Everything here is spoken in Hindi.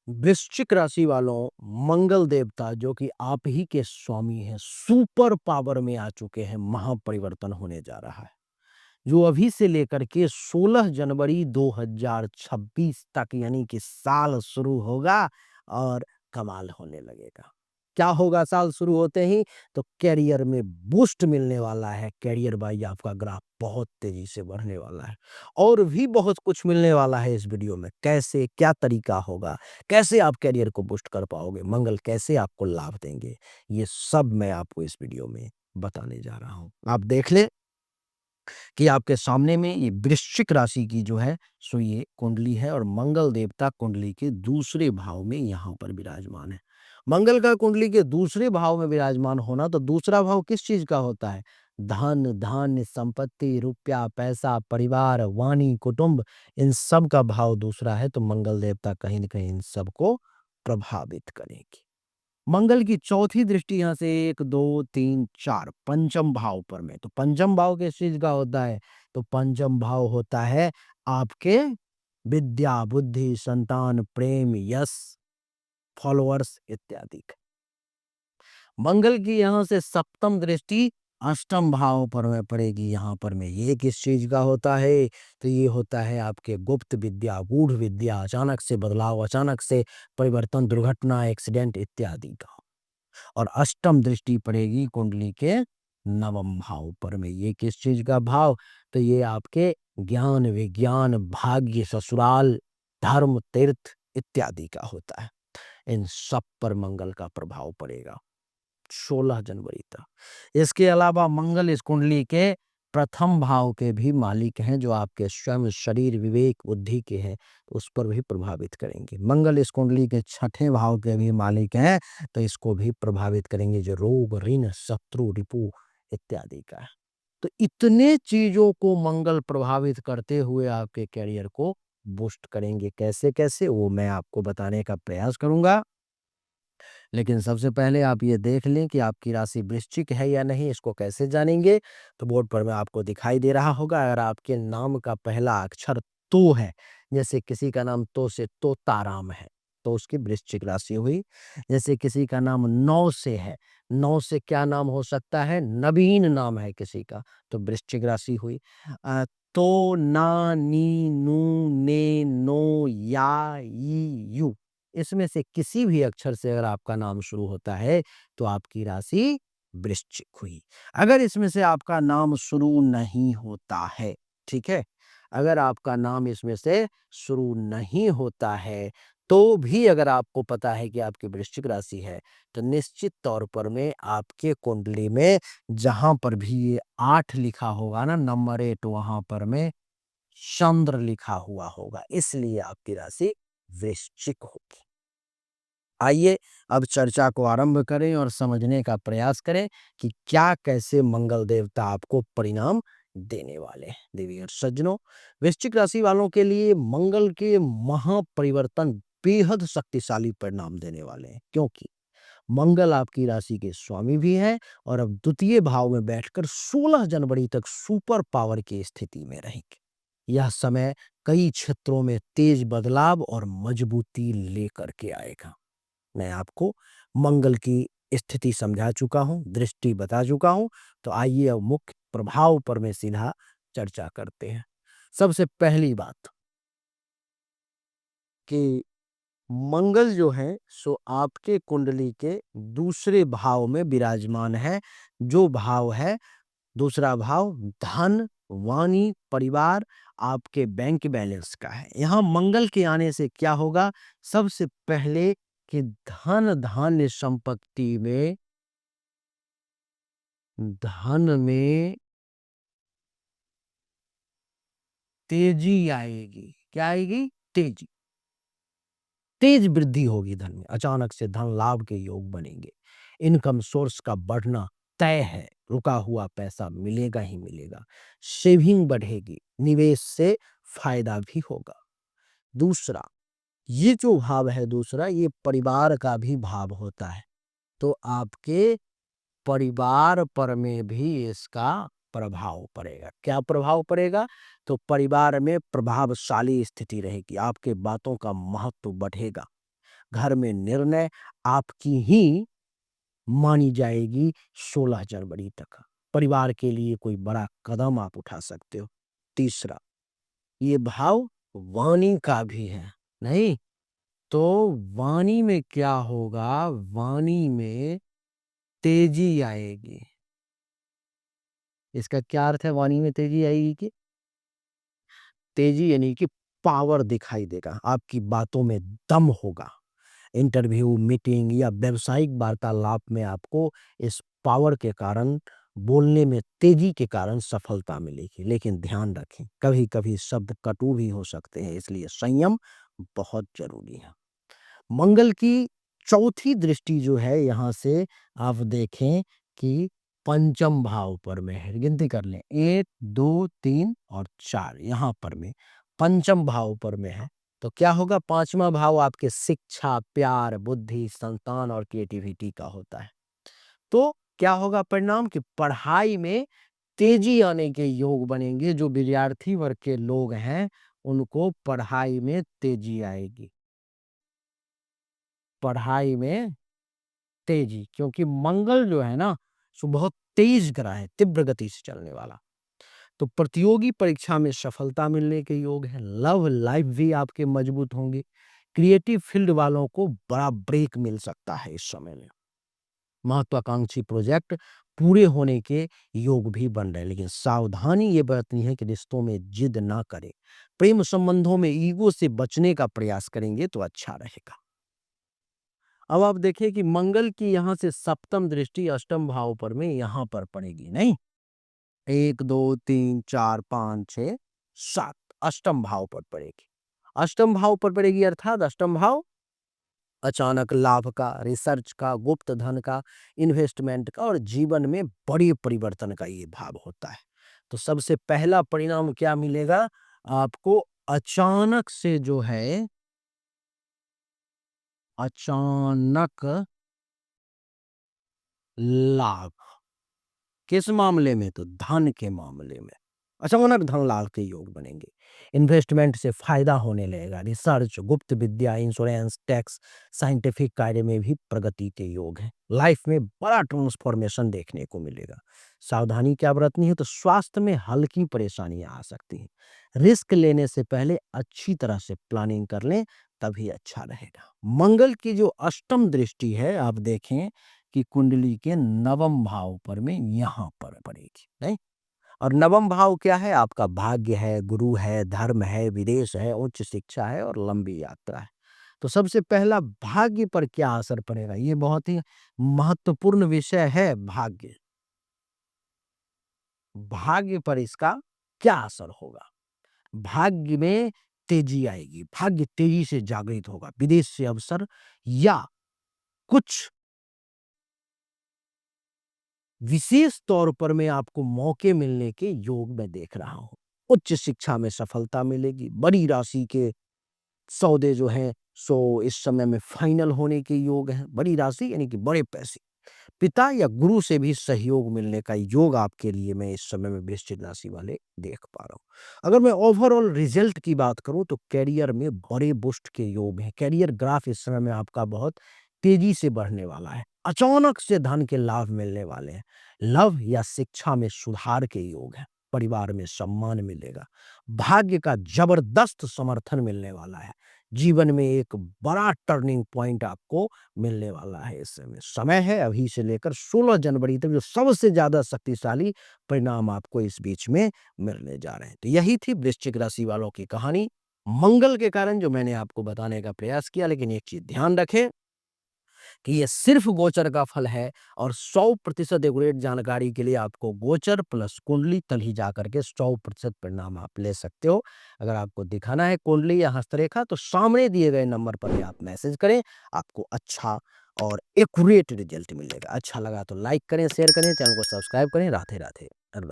वृश्चिक राशि वालों, मंगल देवता जो कि आप ही के स्वामी हैं, सुपर पावर में आ चुके हैं, महापरिवर्तन होने जा रहा है। जो अभी से लेकर के 16 जनवरी 2026 तक यानी कि साल शुरू होगा और कमाल होने लगेगा। क्या होगा साल शुरू होते ही? तो करियर में बूस्ट मिलने वाला है। करियर वाइज़ आपका ग्राफ बहुत तेज़ी से बढ़ने वाला है और भी बहुत कुछ मिलने वाला है इस वीडियो में। कैसे, क्या तरीका होगा, कैसे आप करियर को बूस्ट कर पाओगे, मंगल कैसे आपको लाभ देंगे, ये सब मैं आपको इस वीडियो में बताने जा रहा हूँ। आप देख लें कि आपके सामने में ये वृश्चिक राशि की जो है सो ये कुंडली है और मंगल देवता कुंडली के दूसरे भाव में यहाँ पर विराजमान है। मंगल का कुंडली के दूसरे भाव में विराजमान होना, तो दूसरा भाव किस चीज का होता है? धन, धान्य, संपत्ति, रुपया, पैसा, परिवार, वाणी, कुटुंब, इन सब का भाव दूसरा है। तो मंगल देवता कहीं न कहीं इन सबको प्रभावित करेंगे। मंगल की चौथी दृष्टि यहाँ से 1, 2, 3, 4 पंचम भाव पर में। तो पंचम भाव किस चीज का होता है? तो पंचम भाव होता है आपके विद्या, बुद्धि, संतान, प्रेम, यश, फॉलोअर्स इत्यादि का। मंगल की यहाँ से सप्तम दृष्टि अष्टम भाव पर में पड़ेगी। यहाँ पर में ये किस चीज का होता है? तो ये होता है आपके गुप्त विद्या, गूढ़ विद्या, अचानक से बदलाव, अचानक से परिवर्तन, दुर्घटना, एक्सीडेंट इत्यादि का। और अष्टम दृष्टि पड़ेगी कुंडली के नवम भाव पर में। ये किस चीज का भाव? तो ये आपके ज्ञान, विज्ञान, भाग्य, ससुराल, धर्म, तीर्थ इत्यादि का होता है। इन सब पर मंगल का प्रभाव पड़ेगा 16 जनवरी तक। इसके अलावा मंगल इस कुंडली के प्रथम भाव के भी मालिक हैं, जो आपके स्वयं शरीर, विवेक, बुद्धि के हैं, तो उस पर भी प्रभावित करेंगे। मंगल इस कुंडली के छठे भाव के भी मालिक हैं, तो इसको भी प्रभावित करेंगे, जो रोग, ऋण, शत्रु, रिपु इत्यादि का है। तो इतने चीजों को मंगल प्रभावित करते हुए आपके करियर को बूस्ट करेंगे। कैसे कैसे वो मैं आपको बताने का प्रयास करूंगा। लेकिन सबसे पहले आप ये देख लें कि आपकी राशि वृश्चिक है या नहीं। इसको कैसे जानेंगे? तो बोर्ड पर में आपको दिखाई दे रहा होगा। अगर आपके नाम का पहला अक्षर तो है, जैसे किसी का नाम तो से तोताराम है, तो उसकी वृश्चिक राशि हुई। जैसे किसी का नाम नौ से है, नौ से क्या नाम हो सकता है? नवीन नाम है किसी का, तो वृश्चिक राशि हुई। अ, तो, ना, नी, नू, ने, नो, या, ई, यू, इसमें से किसी भी अक्षर से अगर आपका नाम शुरू होता है, तो आपकी राशि वृश्चिक हुई। अगर इसमें से आपका नाम शुरू नहीं होता है, ठीक है? अगर आपका नाम इसमें से शुरू नहीं होता है, तो भी अगर आपको पता है कि आपकी वृश्चिक राशि है, तो निश्चित तौर पर में आपके कुंडली में जहाँ पर भी ये 8 लिखा होगा ना, नंबर 8, वहाँ पर में चंद्र लिखा हुआ होगा, इसलिए आपकी राशि वृश्चिक होगी। आइए अब चर्चा को आरंभ करें और समझने का प्रयास करें कि क्या कैसे मंगल देवता आपको परिणाम देने वाले हैं। देवी और सज्जनों, वृश्चिक राशि वालों के लिए मंगल के महापरिवर्तन बेहद शक्तिशाली परिणाम देने वाले हैं, क्योंकि मंगल आपकी राशि के स्वामी भी हैं और अब द्वितीय भाव में बैठकर 16 जनवरी तक सुपर पावर की स्थिति में रहेंगे। यह समय कई क्षेत्रों में तेज बदलाव और मजबूती लेकर के आएगा। मैं आपको मंगल की स्थिति समझा चुका हूँ, दृष्टि बता चुका हूँ, तो आइए अब मुख्य प्रभाव पर में सीधा चर्चा करते हैं। सबसे पहली बात कि मंगल जो है सो आपके कुंडली के दूसरे भाव में विराजमान है। जो भाव है, दूसरा भाव धन, वाणी, परिवार, आपके बैंक बैलेंस का है। यहाँ मंगल के आने से क्या होगा? सबसे पहले कि धन, धान्य, संपत्ति में, धन में तेजी आएगी। क्या आएगी? तेजी। तेज वृद्धि होगी धन में। अचानक से धन लाभ के योग बनेंगे। इनकम सोर्स का बढ़ना तय है। रुका हुआ पैसा मिलेगा ही मिलेगा। सेविंग बढ़ेगी। निवेश से फायदा भी होगा। दूसरा, ये जो भाव है दूसरा, ये परिवार का भी भाव होता है। तो आपके परिवार पर में भी इसका प्रभाव पड़ेगा। क्या प्रभाव पड़ेगा? तो परिवार में प्रभावशाली स्थिति रहेगी। आपके बातों का महत्व बढ़ेगा। घर में निर्णय आपकी ही मानी जाएगी 16 जनवरी तक। परिवार के लिए कोई बड़ा कदम आप उठा सकते हो। तीसरा, ये भाव वाणी का भी है, नहीं? तो वाणी में क्या होगा? वाणी में तेजी आएगी। इसका क्या अर्थ है वाणी में तेजी आएगी की? तेजी यानी कि पावर दिखाई देगा, आपकी बातों में दम होगा। इंटरव्यू, मीटिंग या व्यावसायिक वार्तालाप में आपको इस पावर के कारण, बोलने में तेजी के कारण सफलता मिलेगी। लेकिन ध्यान रखें, कभी-कभी शब्द कटु भी हो सकते हैं, इसलिए संयम बहुत ज़रूरी है। मंगल की चौथी दृष्टि जो है यहाँ से आप देखें कि पंचम भाव पर में है। गिनती कर लें 1, 2, 3 और 4 यहाँ पर में पंचम भाव पर में है। तो क्या होगा? पांचवा भाव आपके शिक्षा, प्यार, बुद्धि, संतान और क्रिएटिविटी का होता है। तो क्या होगा परिणाम? कि पढ़ाई में तेजी आने के योग बनेंगे। जो विद्यार्थी वर्ग के लोग हैं उनको पढ़ाई में तेजी आएगी। पढ़ाई में तेजी, क्योंकि मंगल जो है ना सो बहुत तेज ग्रह है, तीव्र गति से चलने वाला। तो प्रतियोगी परीक्षा में सफलता मिलने के योग है। लव लाइफ भी आपके मजबूत होंगे। क्रिएटिव फील्ड वालों को बड़ा ब्रेक मिल सकता है इस समय में। महत्वाकांक्षी प्रोजेक्ट पूरे होने के योग भी बन रहे हैं, लेकिन सावधानी ये बरतनी है कि रिश्तों में जिद ना करें। प्रेम संबंधों में ईगो से बचने का प्रयास करेंगे तो अच्छा रहेगा। अब आप देखिए कि मंगल की यहाँ से सप्तम दृष्टि अष्टम भाव पर में यहाँ पर पड़ेगी, नहीं? 1, 2, 3, 4, 5, 6, 7 अष्टम भाव पर पड़ेगी। अष्टम भाव पर पड़ेगी अर्थात अष्टम भाव अचानक लाभ का, रिसर्च का, गुप्त धन का, इन्वेस्टमेंट का और जीवन में बड़े परिवर्तन का ये भाव होता है। तो सबसे पहला परिणाम क्या मिलेगा? आपको अचानक से जो है, अचानक लाभ। किस मामले में? तो धन के मामले में अचानक धन लाभ के योग बनेंगे। इन्वेस्टमेंट से फायदा होने लगेगा। रिसर्च, गुप्त विद्या, इंश्योरेंस, टैक्स, साइंटिफिक कार्य में भी प्रगति के योग हैं। लाइफ में बड़ा ट्रांसफॉर्मेशन देखने को मिलेगा। सावधानी क्या बरतनी है? तो स्वास्थ्य में हल्की परेशानियां आ सकती हैं। रिस्क लेने से पहले अच्छी तरह से प्लानिंग कर लें, तभी अच्छा रहेगा। मंगल की जो अष्टम दृष्टि है आप देखें कि कुंडली के नवम भाव पर में यहाँ पर पड़ेगी, नहीं? और नवम भाव क्या है? आपका भाग्य है, गुरु है, धर्म है, विदेश है, उच्च शिक्षा है और लंबी यात्रा है। तो सबसे पहला भाग्य पर क्या असर पड़ेगा? ये बहुत ही महत्वपूर्ण विषय है भाग्य। भाग्य पर इसका क्या असर होगा? भाग्य में तेजी आएगी, भाग्य तेजी से जागृत होगा, विदेश से अवसर या कुछ विशेष तौर पर मैं आपको मौके मिलने के योग में देख रहा हूँ। उच्च शिक्षा में सफलता मिलेगी, बड़ी राशि के सौदे जो हैं सो इस समय में फाइनल होने के योग हैं। बड़ी राशि यानी कि बड़े पैसे। पिता या गुरु से भी सहयोग मिलने का योग आपके लिए मैं इस समय में वृश्चिक राशि वाले देख पा रहा हूँ। अगर मैं ओवरऑल रिजल्ट की बात करूँ तो करियर में बड़े बूस्ट के योग हैं। करियर ग्राफ इस समय में आपका बहुत तेजी से बढ़ने वाला है। अचानक से धन के लाभ मिलने वाले हैं। लव या शिक्षा में सुधार के योग हैं। परिवार में सम्मान मिलेगा। भाग्य का जबरदस्त समर्थन मिलने वाला है। जीवन में एक बड़ा टर्निंग पॉइंट आपको मिलने वाला है। इस समय है अभी से लेकर 16 जनवरी तक जो सबसे ज्यादा शक्तिशाली परिणाम आपको इस बीच में मिलने जा रहे हैं। तो यही थी वृश्चिक राशि वालों की कहानी मंगल के कारण जो मैंने आपको बताने का प्रयास किया। लेकिन एक चीज ध्यान रखें कि ये सिर्फ गोचर का फल है और 100% एक्यूरेट जानकारी के लिए आपको गोचर प्लस कुंडली तल ही जाकर के 100% परिणाम आप ले सकते हो। अगर आपको दिखाना है कुंडली या हस्तरेखा तो सामने दिए गए नंबर पर ही आप मैसेज करें, आपको अच्छा और एक्यूरेट रिजल्ट मिलेगा। अच्छा लगा तो लाइक करें, शेयर करें, चैनल को सब्सक्राइब करें। राधे राधे। धन्यवाद।